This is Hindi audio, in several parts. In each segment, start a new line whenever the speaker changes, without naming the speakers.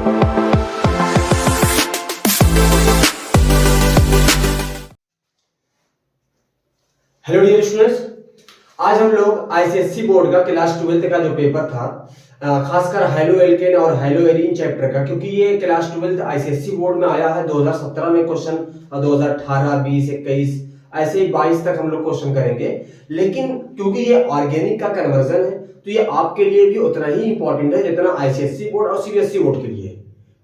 हेलो डियर स्टूडेंट्स, आज हम लोग आईसीएससी बोर्ड का क्लास 12 का जो पेपर था, खासकर हाइलो एल्केन और हाइलो एरीन चैप्टर का, क्योंकि ये क्लास 12 आईसीएससी बोर्ड में आया है 2017 में क्वेश्चन और 2018, 20, 21 ऐसे ही 22 तक हम लोग क्वेश्चन करेंगे। लेकिन क्योंकि ये ऑर्गेनिक का कन्वर्जन है तो ये आपके लिए भी उतना ही इंपॉर्टेंट है जितना आईसीएससी बोर्ड और सीबीएसई बोर्ड के लिए।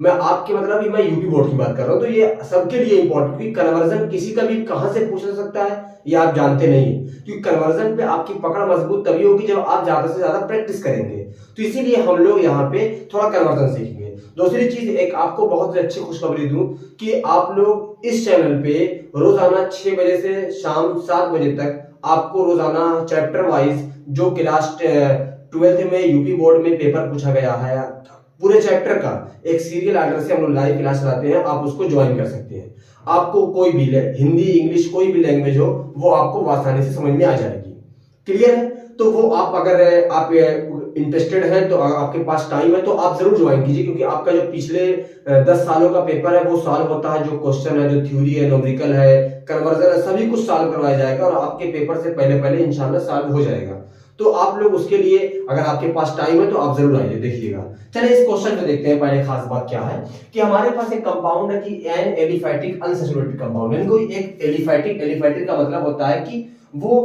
मैं आपके मतलब मैं यूपी बोर्ड की बात कर रहा हूं, तो ये सबके लिए इंपॉर्टेंट, क्योंकि कन्वर्जन किसी का भी कहां से पूछ सकता है ये आप जानते नहीं, क्योंकि कन्वर्जन पे आपकी पकड़ मजबूत तभी होगी जब आप ज्यादा से ज्यादा प्रैक्टिस करेंगे। तो इसीलिए हम लोग यहाँ पे थोड़ा कन्वर्जन सीखेंगे। दूसरी चीज, एक आपको बहुत अच्छी खुशखबरी दूं कि आप लोग इस चैनल पे रोजाना 6 बजे से शाम 7 बजे तक आपको रोजाना चैप्टर वाइज जो क्लास 12 में यूपी बोर्ड में पेपर पूछा गया है पूरे चैप्टर का एक सीरियल आर्डर से हम लोग लाइव क्लास चलाते हैं, आप उसको ज्वाइन कर सकते हैं। आपको कोई भी हिंदी, इंग्लिश, कोई भी लैंग्वेज हो वो आपको आसानी से समझ में आ जाएगी। क्लियर है? तो वो आप अगर आप इंटरेस्टेड हैं तो आपके पास टाइम है तो आप जरूर ज्वाइन कीजिए, क्योंकि आपका जो पिछले 10 सालों का पेपर है वो सॉल्व होता है। जो क्वेश्चन है, जो थ्योरी है, न्यूमेरिकल है, कन्वर्जन है, सभी कुछ सॉल्व करवाया जाएगा और आपके पेपर से पहले इंशाल्लाह सॉल्व हो जाएगा। तो आप लोग उसके लिए अगर आपके पास टाइम है तो आप जरूर आइए, देखिएगा। चलिए इस क्वेश्चन को देखते हैं। पहले खास बात क्या है कि हमारे पास एक कंपाउंड है कि एन एलिफैटिक अनसैचुरेटेड कंपाउंड, यानी कोई एक एलिफैटिक का मतलब होता है कि वो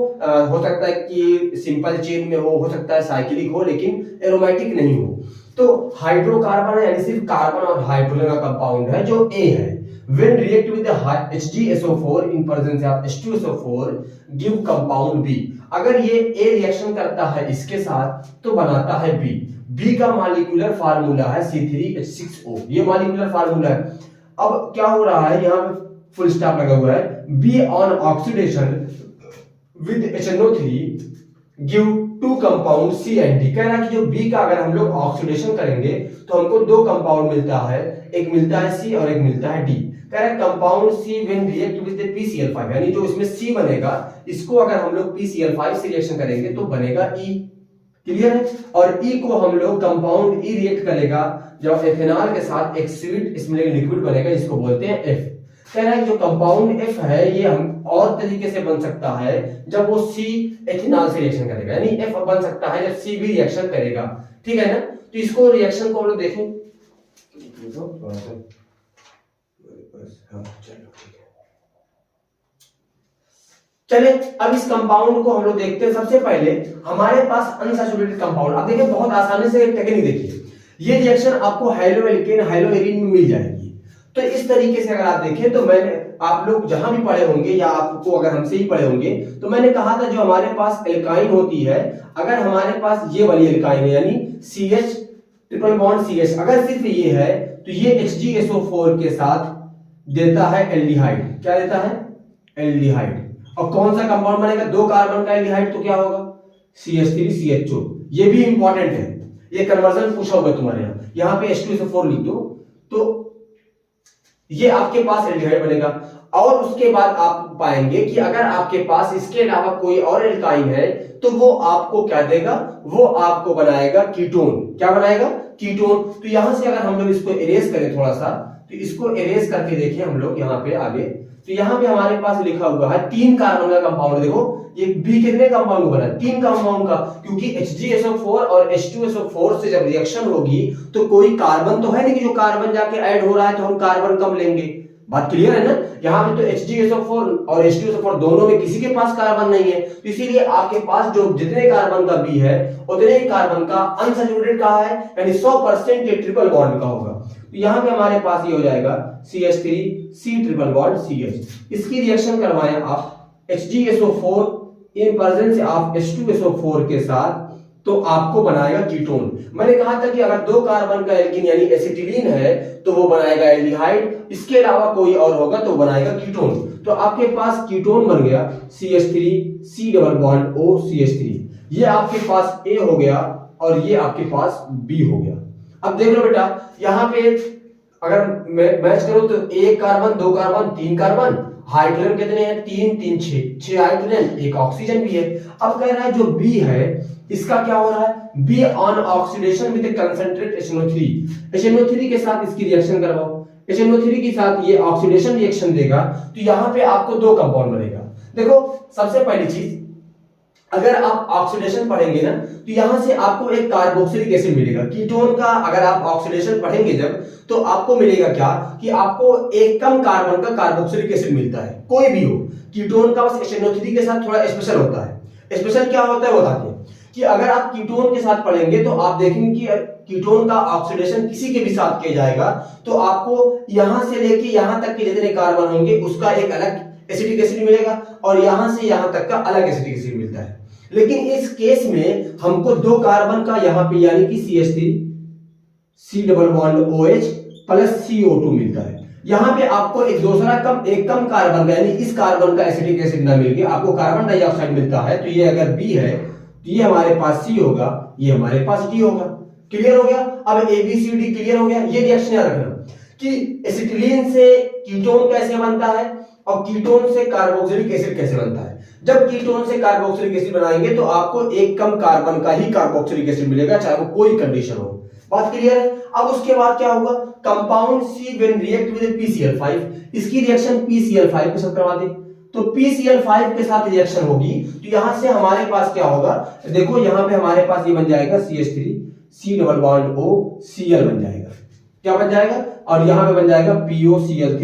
हो सकता है कि सिंपल चेन में हो सकता है साइक्लिक हो, लेकिन एरोमेटिक नहीं हो। तो हाइड्रोकार्बन यानी सिर्फ कार्बन और हाइड्रोजन का कंपाउंड है जो ए है। When react with the HgSO4 in presence of H2SO4 give compound B। अगर ये A रिएक्शन करता है इसके साथ तो बनाता है B। B का मॉलिक्यूलर फार्मूला है C3H6O, ये मॉलिक्यूलर फार्मूला है। अब क्या हो रहा है, यहाँ पे फुल स्टॉप लगा हुआ है। B on oxidation with HNO3 give two compound C and D। कह रहा है कि जो B का अगर हम लोग ऑक्सीडेशन करेंगे तो हमको दो कंपाउंड मिलता है, एक मिलता है C और एक मिलता है D। कह रहा है compound C when react with PCl5, यानी जो इसमें C बनेगा इसको अगर हम लोग PCl5 से रिएक्शन करेंगे तो बनेगा E। क्लियर है? और E को हम लोग कंपाउंड E रिएक्ट करेगा जब एथेनॉल के साथ एक स्वीट इसमें लिक्विड बनेगा, इसको बोलते हैं F। कह रहा है जो कंपाउंड F है ये हम और तरीके से बन सकता है जब वो C एथेनॉल से रिएक्शन करेगा, यानी F बन सकता है जब C भी रिएक्शन करेगा। ठीक है ना? तो इसको रिएक्शन को हम लोग देखें। चले अब इस कंपाउंड को हम लोग देखते हैं। सबसे पहले हमारे पास अनसैचुरेटेड कंपाउंड, अब देखिए बहुत आसानी से एक टेक्निक देखिए, ये रिएक्शन आपको हाइलो एल्केन हाइलो एरीन में मिल जाएगी। तो इस तरीके से अगर आप देखें तो मैंने आप लोग जहां भी पढ़े होंगे या आपको अगर हमसे ही पढ़े होंगे तो मैंने कहा था जो हमारे पास एल्काइन होती है, अगर हमारे पास ये वाली एल्काइन है यानी CH ट्रिपल बॉन्ड CH, अगर सिर्फ ये है तो ये HgSO4 के साथ देता है एल्डिहाइड। क्या देता है? एल्डिहाइड। और कौन सा कंपाउंड बनेगा? दो कार्बन का एल्डिहाइड, तो क्या होगा? CH3CHO। ये भी इंपॉर्टेंट है, ये कन्वर्जन पूछा हुआ तुम्हारे यहाँ पे H2SO4 लिख दो तो ये आपके पास एल्डिहाइड बनेगा। और उसके बाद आप पाएंगे कि अगर आपके पास इसके अलावा कोई और एल्काइन है तो वो आपको क्या देगा? वो आपको बनाएगा कीटोन। क्या बनाएगा? कीटोन। तो यहां से अगर हम लोग इसको इरेज करें थोड़ा सा, तो इसको इरेज करके देखें हम लोग यहाँ पे आगे, तो यहाँ पे हमारे पास लिखा हुआ है 3 कार्बन का कंपाउंड। देखो ये B कितने कंपाउंड का बना? 3 कंपाउंड का, क्योंकि HgSO4 और H2SO4 से जब रिएक्शन होगी तो कोई कार्बन तो है नहीं कि जो कार्बन जाके ऐड हो रहा है तो हम कार्बन कम लेंगे। बात क्लियर है ना? यहाँ पे तो HgSO4 और H2SO4 दोनों में किसी के पास कार्बन नहीं है, तो इसीलिए आपके पास जो जितने कार्बन का B है उतने ही कार्बन का अनसैचुरेटेड का है, यानी 100% ये ट्रिपल बॉन्ड का होगा। तो यहाँ पे हमारे पास ये हो जाएगा CH3C ट्रिपल बॉन्ड CH। इसकी रिएक्शन करवाएं आप HgSO4 in presence of H2SO4 के साथ, तो आपको बनाएगा कीटोन। मैंने कहा था कि अगर दो कार्बन का एल्कीन यानी एसिटिलीन है तो वो बनाएगा एल्डिहाइड, इसके अलावा कोई और होगा तो बनाएगा कीटोन। तो आपके पास कीटोन बन गया CH3C double bond O CH3, ये आपके पास A हो गया और ये आपके पास B हो गया। अब देख लो बेटा, यहाँ पे अगर मैच करो तो 1 कार्बन 2 कार्बन 3 कार्बन, हाइड्रोजन कितने हैं? 3 3 6 हाइड्रोजन, 1 ऑक्सीजन भी है। अब कह रहा है जो B है इसका क्या हो रहा है, be on oxidation with concentrate HNO3, HNO3 के साथ इसकी रिएक्शन करवाओ, HNO3 के साथ ये ऑक्सीडेशन रिएक्शन देगा, तो यहां पे आपको दो कंपाउंड बनेगा। देखो सबसे पहली चीज, अगर आप ऑक्सीडेशन पढ़ेंगे ना तो यहां से आपको एक कार्बोक्सिलिक एसिड मिलेगा। कीटोन का अगर आप ऑक्सीडेशन पढ़ेंगे जब, तो आपको मिलेगा क्या कि आपको एक कम कार्बन का कार्बोक्सिलिक एसिड मिलता है, कोई भी हो। कीटोन का बस HNO3 के साथ थोड़ा स्पेशल होता है। स्पेशल क्या होता है वो बताते हैं कि अगर आप कीटोन के साथ पढ़ेंगे तो आप देखेंगे कि कीटोन का ऑक्सीडेशन किसी के भी साथ किया जाएगा तो आपको यहां से लेके यहां तक के जितने कार्बन होंगे उसका एक अलग एसिटिक एसिड मिलेगा और यहां से यहां तक का अलग एसिटिक एसिड मिलता है। लेकिन इस केस में हमको दो कार्बन का यहां पे यानी कि CH3 C double bond OH plus CO2 मिलता है। यहां पे आपको एक कम कार्बन का यानी इस कार्बन का एसिटिक एसिड ना मिलके आपको कार्बन डाइऑक्साइड मिलता है। तो ये अगर B है तो ये हमारे पास C होगा, ये हमारे पास D होगा। क्लियर हो गया? अब ABCD क्लियर हो गया। ये रिएक्शन याद रखना कि एसिटिलीन से कीटोन कैसे बनता है और कीटोन से कार्बोक्सिलिक एसिड कैसे बनता है। जब कीटोन से कार्बोक्सिलिक एसिड बनाएंगे तो आपको एक कम कार्बन का ही कार्बोक्सिलिक एसिड मिलेगा, चाहे वो कोई कंडीशन हो। बात क्लियर है? अब उसके बाद क्या होगा, compound C when react with PCl5, इसकी रिएक्शन PCl5 के साथ करवा दे तो PCl5 के साथ रिएक्शन होगी तो यहां से हमारे पास क्या होगा, देखो यहां पे हमारे पास ये बन जाएगा CH3 C double bond O Cl बन जाएगा। क्या बन जाएगा? और यहां पे बन जाएगा POCl3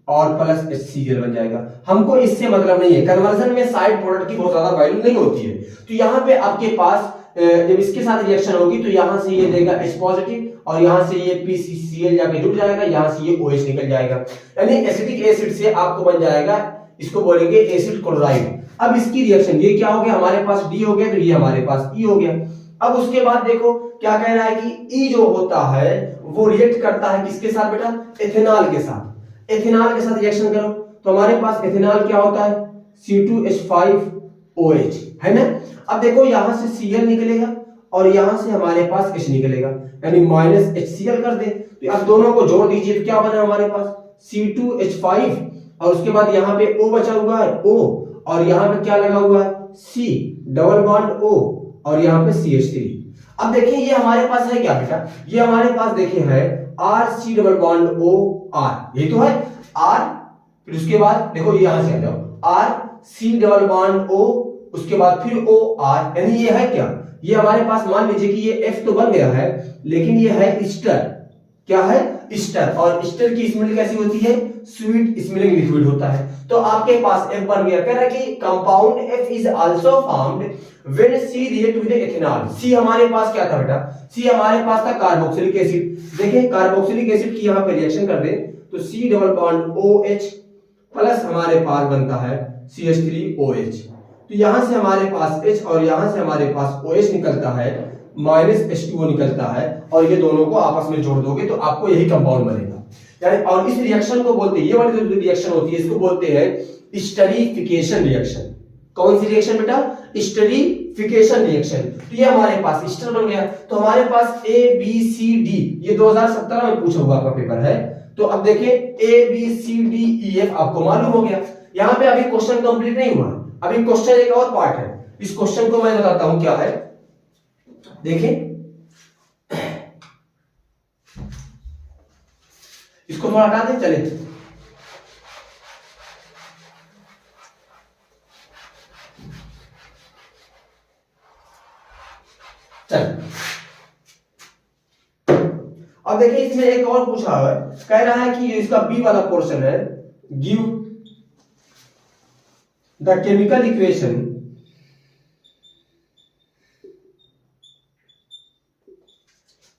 और प्लस HCl बन जाएगा। हमको इससे मतलब नहीं है, कन्वर्जन में साइड प्रोडक्ट की बहुत ज्यादा वैल्यू नहीं होती है। तो यहाँ पे आपके पास जब इसके साथ रिएक्शन होगी तो यहां से ये देगा H पॉजिटिव और यहां से ये PCl जाके जुड़ जाएगा, यहां से ये OH निकल जाएगा। यानी एसिटिक एसिड से आपको बन जाएगा, इसको बोलेंगे एसिड क्लोराइड। अब इसकी रिएक्शन ये क्या हो गया, हमारे पास D हो गया तो ये हमारे पास E हो गया। अब उसके बाद देखो क्या कह रहा है कि E जो होता है वो रिएक्ट करता है किसके साथ बेटा, एथेनॉल के साथ। एथेनॉल के साथ रिएक्शन करो तो हमारे पास एथेनॉल क्या होता है, C2H5OH है ना। अब देखो यहां से Cl निकलेगा और यहां से हमारे पास H निकलेगा, यानी माइनस HCl कर दे तो अब दोनों को जोड़ दीजिए तो क्या बना हमारे पास C2H5 और उसके बाद यहाँ पे O बचा हुआ है O और यहाँ पे क्या लगा हुआ है C डबल बॉन्ड O और यहाँ पे CH3। अब देखिए ये हमारे पास है क्या बेटा, ये हमारे पास देखिए है RC double bond O R, ये तो है R। फिर उसके बाद देखो यहां से आ जाओ RC डबल बॉन्ड O, उसके बाद फिर OR, यानी ये है क्या, ये हमारे पास मान लीजिए कि ये F तो बन गया है लेकिन ये है ईस्टर। क्या है, ईस्टर। और ईस्टर की स्मेल कैसी होती है, स्वीट स्मेलिंग लिक्विड होता है। तो आपके पास F बन गया। कह रहा है कि compound F is also found when C react with ethanol. C हमारे पास क्या था बेटा, C हमारे पास था कार्बोक्सिलिक एसिड। देखिए कार्बोक्सिलिक एसिड की यहां पे रिएक्शन कर दे तो C double bond OH plus हमारे पास बनता है CH3OH। तो यहां से हमारे पास H और यहां से हमारे पास OH निकलता है, माइनस H2O निकलता है और ये दोनों को आपस में जोड़ दोगे तो आपको यही कंपाउंड बनेगा। यानी और इस रिएक्शन को बोलते हैं, ये वाली जो रिएक्शन होती है इसको बोलते हैं स्टरीफिकेशन रिएक्शन। कौन सी रिएक्शन बेटा, स्टरीफिकेशन रिएक्शन। तो ये हमारे पास ईस्टर बन गया। तो हमारे पास ABCD, ये 2017 में पूछा हुआ आपका पेपर है। तो अब देखिए ABCDEF आपको मालूम हो गया। यहां पे अभी क्वेश्चन कंप्लीट नहीं हुआ, अभी क्वेश्चन एक और पार्ट है। इस क्वेश्चन को मैं बताता हूं क्या है। देखिए इसको थोड़ा हटा दें, चले चल। अब देखिए इसमें एक और पूछा है, कह रहा है कि इसका बी वाला पोर्शन है, give the chemical equation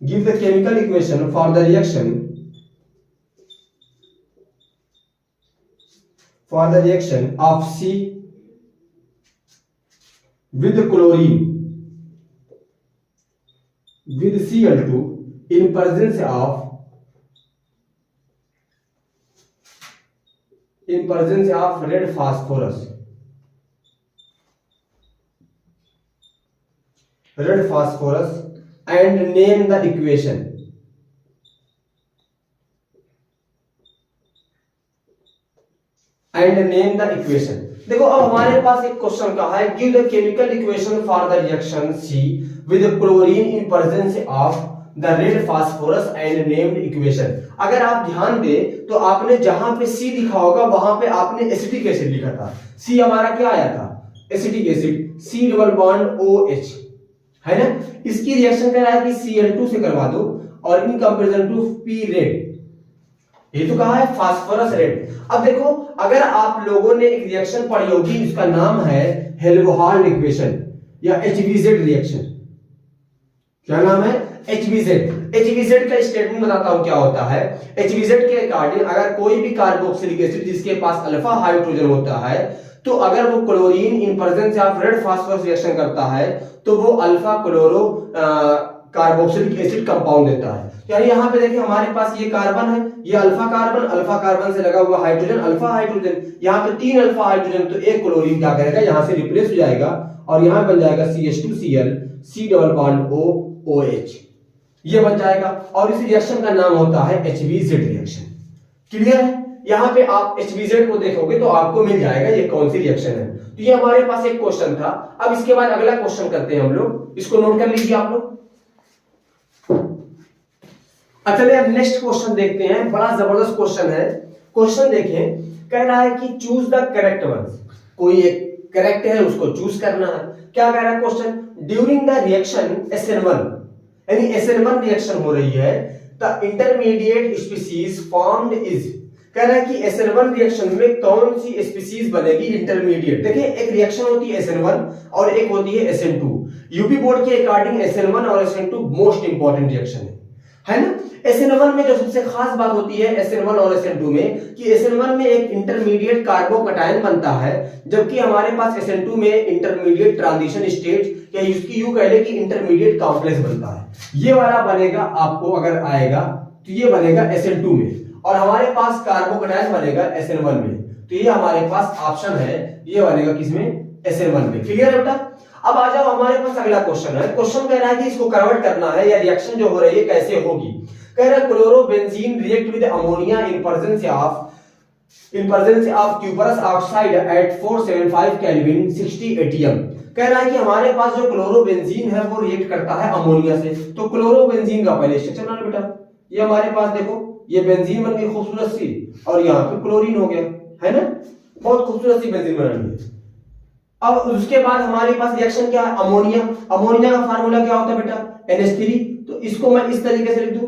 give the chemical equation for the reaction of C with chlorine with Cl2 in presence of red phosphorus and name the equation. देखो अब हमारे पास एक क्वेश्चन का है, give the chemical equation for the reaction C with chlorine in presence of the red phosphorus and named equation. अगर आप ध्यान दें तो आपने जहां पे सी लिखा होगा वहां पे आपने एसिटिक एसिड लिखा था। सी हमारा क्या आया था, acetic acid, C double bond OH, है ना। इसकी रिएक्शन कर रहा है कि Cl2 से करवा दो और in comparison to P red, ये तो कहा है फास्फोरस रेड। अब देखो अगर आप लोगों ने एक रिएक्शन पढ़ी होगी, इसका नाम है हेल्महोल्ट्ज इक्वेशन या HBZ रिएक्शन। क्या नाम है, HBZ। HBZ का स्टेटमेंट बताता हूं क्या होता है। HBZ के अकॉर्डिंग अगर कोई भी कार्बोक्सिलिक एसिड जिसके पास अल्फा हाइड्रोजन होता है, तो अगर वो chlorine in presence of red phosphorus reaction करता है तो वो alpha chloro carboxylic acid compound देता है। यानी यहाँ पे देखिए हमारे पास ये कार्बन है, ये अल्फा कार्बन से लगा हुआ हाइड्रोजन, अल्फा हाइड्रोजन, यहाँ पे 3 अल्फा हाइड्रोजन, तो एक क्लोरीन क्या करेगा, यहाँ से रिप्लेस हो जाएगा और यहाँ बन जाएगा CH2Cl, C double bond OH, ये बन जाएगा। और इस रिएक्शन का नाम होता है HBZ रिएक्शन। क्लियर है। यहाँ पे आप HBZ को देखोगे तो आपको मिल जाएगा ये कौन सी रिएक्शन है। तो ये हमारे पास एक क्वेश्चन था। अब इसके बाद अगला क्वेश्चन करते हैं हम लोग, इसको नोट कर लीजिए आप लोग। चलिए अब नेक्स्ट क्वेश्चन देखते हैं, बड़ा जबरदस्त क्वेश्चन है। क्वेश्चन देखें, कह रहा है कि चूज द करेक्ट वन, कोई एक करेक्ट है उसको चूज करना है। क्या कह रहा है question, during the reaction SN1, यानी SN1 रिएक्शन हो रही है, the intermediate species formed is, कह रहा है कि SN1 रिएक्शन में कौन सी स्पीसीज बनेगी इंटरमीडिएट। देखिए एक रिएक्शन होती है SN1 और एक होती है SN2। यूपी बोर्ड के अकॉर्डिंग SN1 और SN2 मोस्ट इंपॉर्टेंट रिएक्शन है ना। SN1 में जो सबसे खास बात होती है SN1 और SN2 में, कि SN1 में एक इंटरमीडिएट कार्बोकटायन बनता है, जबकि हमारे पास SN2 में इंटरमीडिएट ट्रांजिशन स्टेट या इसकी यूं कह ले कि इंटरमीडिएट कॉम्प्लेक्स बनता है। ये वाला बनेगा आपको अगर आएगा तो ये बनेगा SN2 में, और हमारे पास कार्बोकटायन बनेगा SN1 में। तो ये हमारे पास ऑप्शन है, ये बनेगा किसमें, SN1 में। क्लियर है बेटा। अब आ जाओ हमारे पास अगला क्वेश्चन है। क्वेश्चन कह रहा है कि इसको कन्वर्ट करना है या रिएक्शन जो हो रही है कैसे होगी। कह रहा है chlorobenzene react with ammonia in presence of cuprous oxide at 475 kelvin 60 ATM। कह रहा है कि हमारे पास जो क्लोरोबेंजीन है वो रिएक्ट करता है अमोनिया से। तो क्लोरोबेंजीन का पहले स्ट्रक्चर बना बेटा, ये हमारे पास देखो ये बेंजीन बन गई खूबसूरत सी, और यहाँ पे क्लोरीन हो गया, है ना, बहुत खूबसूरत सी बेंजीन बना ली। अब उसके बाद हमारे पास रिएक्शन क्या है, अमोनिया। अमोनिया का फार्मूला क्या होता है बेटा, NH3। तो इसको मैं इस तरीके से लिख दूं,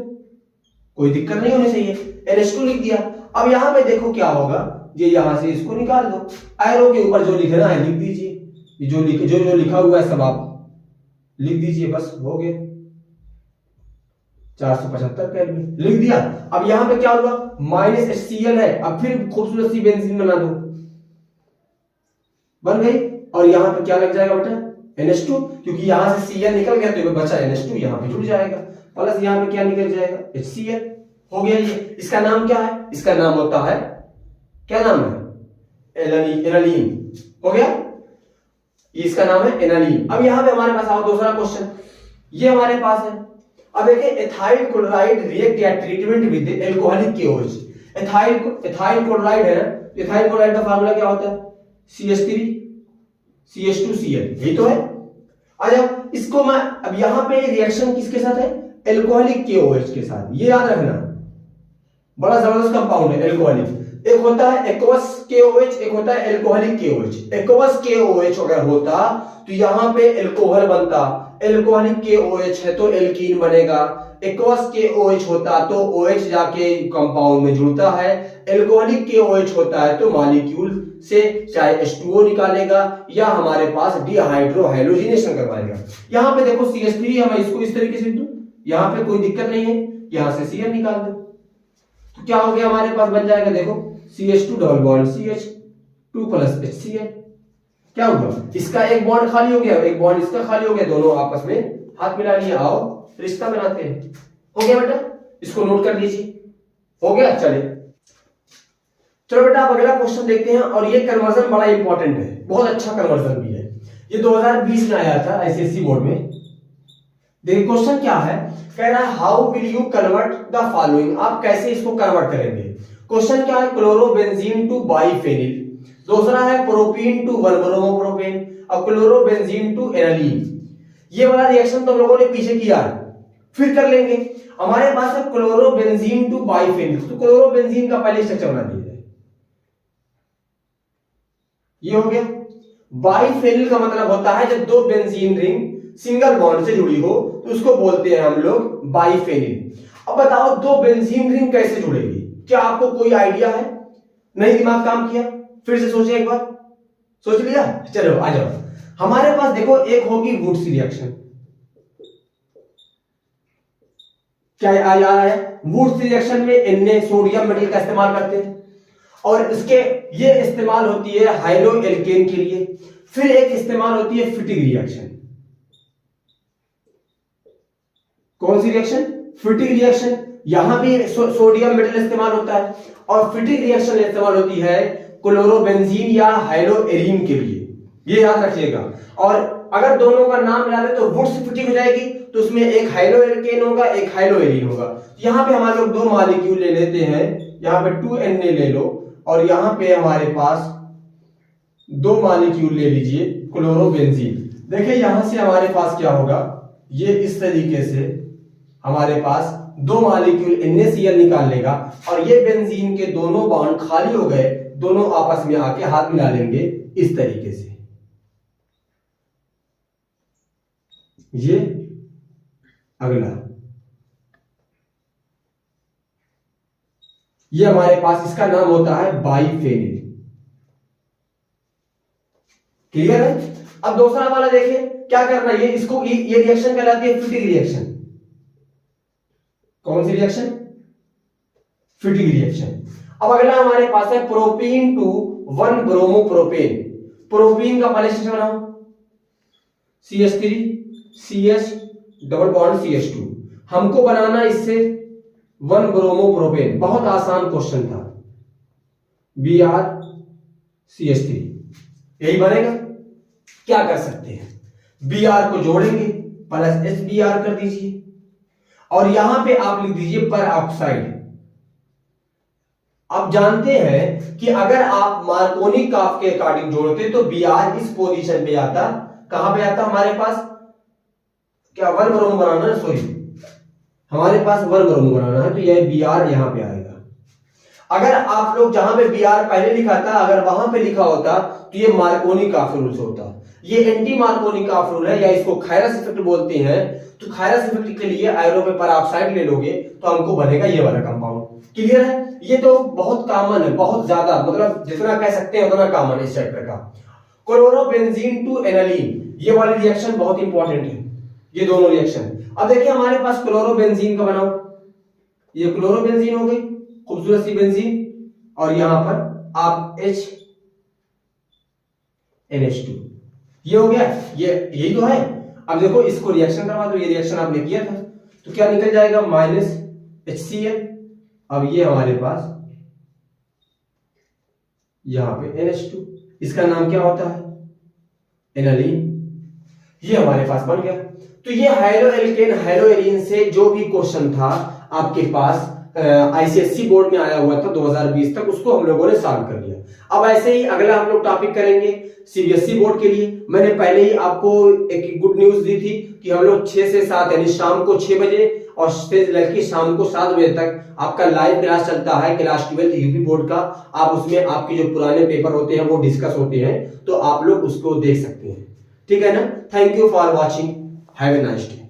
कोई दिक्कत नहीं होनी चाहिए, NH2 लिख दिया। अब यहाँ पे देखो क्या होगा, ये यहाँ से इसको निकाल दो, एरो के ऊपर जो लिखना है लिख दीजिए, जो लिखा हुआ है सब आप लिख दीजिए, बस हो गया। 475 केल्विन लिख दिया। अब यहाँ पे क्या हुआ, -HCl है। अब फिर खूबसूरत सी बेंजीन बना दो, बन गई। और यहाँ पे क्या लग जाएगा बेटा, NH2, क्योंकि यहाँ से Cl निकल गया तो बचा NH2, यहाँ पे जुड़ जाएगा, प्लस यहाँ पे क्या निकल जाएगा, HCl। हो गया ये। इसका नाम क्या है, इसका नाम होता है, क्या नाम है, एनालीन। हो गया, इसका नाम है एनालीन। अब यहाँ पे हमारे पास आओ दूसरा क्वेश्चन, ये हमारे पास है। अब देखिए एथाइल क्लोराइड रिएक्ट या treatment with alcoholic KOH। Ethyl chloride है ना, एथाइल क्लोराइड का फार्मूला क्या होता है, CH3 CH2Cl, यही तो है। अच्छा इसको मैं अब यहाँ पे रिएक्शन किसके साथ है, एल्कोहलिक KOH के साथ, ये याद रखना, बड़ा जबरदस्त कंपाउंड है एल्कोहलिक। एक होता है एक्वस KOH, एक होता है एल्कोहलिक KOH। एक्वस KOH अगर होता तो यहाँ पे एल्कोहल बनता, एल्कोहलिक KOH है तो एल्कीन बनेगा। एक्वस KOH होता तो OH जाके कंपाउंड में जुड़ता है, एल्कोहलिक KOH होता है तो मॉलिक्यूल से चाहे H2O निकालेगा या हमारे पास डिहाइड्रो हाइड्रोजनेशन करवाएगा। यहाँ पे देखो CH3 है, मैं इसको इस तरीके से लिख दूं, यहाँ पे कोई दिक्कत नहीं है, यहाँ से Cl निकाल दो तो क्या हो गया, हमारे पास बन जाएगा देखो CH2 double bond CH 2 plus HCl। क्या हुआ, इसका एक बॉन्ड खाली हो गया, एक बॉन्ड इसका खाली हो गया, दोनों आपस में हाथ मिला लिए, आओ रिश्ता बनाते हैं। हो गया बेटा, इसको नोट कर लीजिए, हो गया। चलो बेटा अब अगला क्वेश्चन देखते हैं, और ये कन्वर्जन बड़ा इंपॉर्टेंट है, बहुत अच्छा कन्वर्जन भी है। ये 2020 में आया था ICSE बोर्ड में। देखिए क्वेश्चन क्या है, कह रहा है how will you convert the following, आप कैसे इसको कन्वर्ट करेंगे। क्वेश्चन क्या है, क्लोरोबेंजीन टू बाइफेनिल दूसरा है प्रोपीन टू 1 ब्रोमोप्रोपेन और क्लोरोबेंजीन टू एनालीन। ये वाला रिएक्शन तो हम लोगों ने पीछे किया है, फिर कर लेंगे। हमारे पास है क्लोरोबेंजीन टू बाइफेनिल, तो क्लोरोबेंजीन का पहले स्ट्रक्चर बना दिया जाए। ये हो गया। बाइफेनिल का मतलब होता है जब दो बेंजीन रिंग सिंगल बॉन्ड से जुड़ी हो तो उसको बोलते हैं हम लोग बाइफेनिल। अब बताओ दो बेंजीन रिंग कैसे जुड़ेगी, क्या आपको कोई आइडिया है? नहीं दिमाग काम किया? फिर से सोचिए एक बार, सोच लिया? चलो आ जाओ। हमारे पास देखो एक होगी वुड्स रिएक्शन, क्या याद है? वुड्स रिएक्शन में Na सोडियम मेटल का इस्तेमाल करते हैं और इसके ये इस्तेमाल होती है हाइलो एल्केन के लिए। फिर एक इस्तेमाल होती है फिटिंग रिएक्शन। कौन सी रिएक्शन? Fitting reaction. यहां भी सोडियम मेटल इस्तेमाल होता है और फिटिंग रिएक्शन इस्तेमाल होती है क्लोरोबेंजीन या हाइलोएरिन के लिए, ये याद रखिएगा। और अगर दोनों का नाम मिला दे तो वुड्स फिटिंग हो जाएगी, तो उसमें एक हाइलोएल्केन होगा एक हाइलोएरिन होगा। यहां पे हमारे लोग दो मॉलिक्यूल ले लेते हैं, यहां पे 2Na ले लो और यहां पे हमारे पास दो मॉलिक्यूल ले लीजिए क्लोरोबेंजीन। देखिए यहां से हमारे पास क्या होगा, ये इस तरीके से हमारे पास दो मॉलिक्यूल NaCl निकाल लेगा और ये बेंजीन के दोनों बॉन्ड खाली हो गए, दोनों आपस में आके हाथ मिला लेंगे इस तरीके से। ये अगला, ये हमारे पास इसका नाम होता है बाइफेनिल। क्लियर है? अब दूसरा वाला देखिए क्या करना है, ये इसको ये रिएक्शन कहलाती है फिटिंग रिएक्शन। कौन सी रिएक्शन? Fitting reaction. अब अगला हमारे पास है प्रोपीन टू 1 ब्रोमोप्रोपेन। प्रोपीन का पहले स्ट्रक्चर बनाओ, CH3 CH double bond CH2। हमको बनाना इससे 1 ब्रोमोप्रोपेन, बहुत आसान क्वेश्चन था, BrCH3 यही बनेगा। क्या कर सकते हैं, Br को जोड़ेंगे प्लस HBr कर दीजिए और यहां पे आप लिख दीजिए पर ऑक्साइड। आप जानते हैं कि अगर आप मार्कोनी काफ के अकॉर्डिंग जोड़ते तो Br इस पोजीशन पे आता, कहां पे आता हमारे पास, क्या 1 ब्रोमो बनाना है, सॉरी हमारे पास 1 ब्रोमो बनाना है तो यह Br यहां पे आएगा। अगर आप लोग जहां पे Br पहले लिखा था अगर वहां पे लिखा होता तो ये मार्कोनी काफ रूल से होता। ये एंटी मार्कोनी काफ रूल है या इसको खायरस इफेक्ट बोलते हैं। तो खायरस इफेक्ट के लिए आयरो पे परऑक्साइड ले लोगे तो हमको बनेगा ये वाला कंपाउंड। क्लियर है? ये तो बहुत कॉमन है, बहुत ज्यादा, मतलब जितना कह सकते हैं उतना कॉमन है इस चैप्टर का। क्लोरोबेंजीन टू एनालीन, ये वाली रिएक्शन बहुत इंपॉर्टेंट है, ये दोनों रिएक्शन। अब देखिए हमारे पास क्लोरोबेंजीन का बनाओ, ये क्लोरोबेंजीन हो गई खूबसूरत सी बेंजीन और यहां पर आप NH2, ये हो गया, ये यही तो है। अब देखो इसको रिएक्शन करवा दो, ये रिएक्शन आपने किया था तो क्या निकल जाएगा -HCl। अब ये हमारे पास यहां पे NH2, इसका नाम क्या होता है, एनालीन। ये हमारे पास बन गया। तो ये हाइलो एल्केन हाइलोएरिन से जो भी क्वेश्चन था आपके पास ICSE बोर्ड में आया हुआ था 2020 तक, उसको हम लोगों ने सॉल्व कर लिया। अब ऐसे ही अगला हम लोग टॉपिक करेंगे CBSE बोर्ड के लिए। मैंने पहले ही आपको एक गुड न्यूज दी थी कि हम लोग 6 से 7 यानी शाम को 6 बजे और से लेकर शाम को 7 बजे तक आपका लाइव क्लास चलता है क्लास 12 यूपी बोर्ड का। आप उसमें आपके जो पुराने पेपर होते हैं वो डिस्कस होते हैं, तो आप लोग उसको देख सकते हैं। ठीक है ना? Thank you for watching, have a nice day.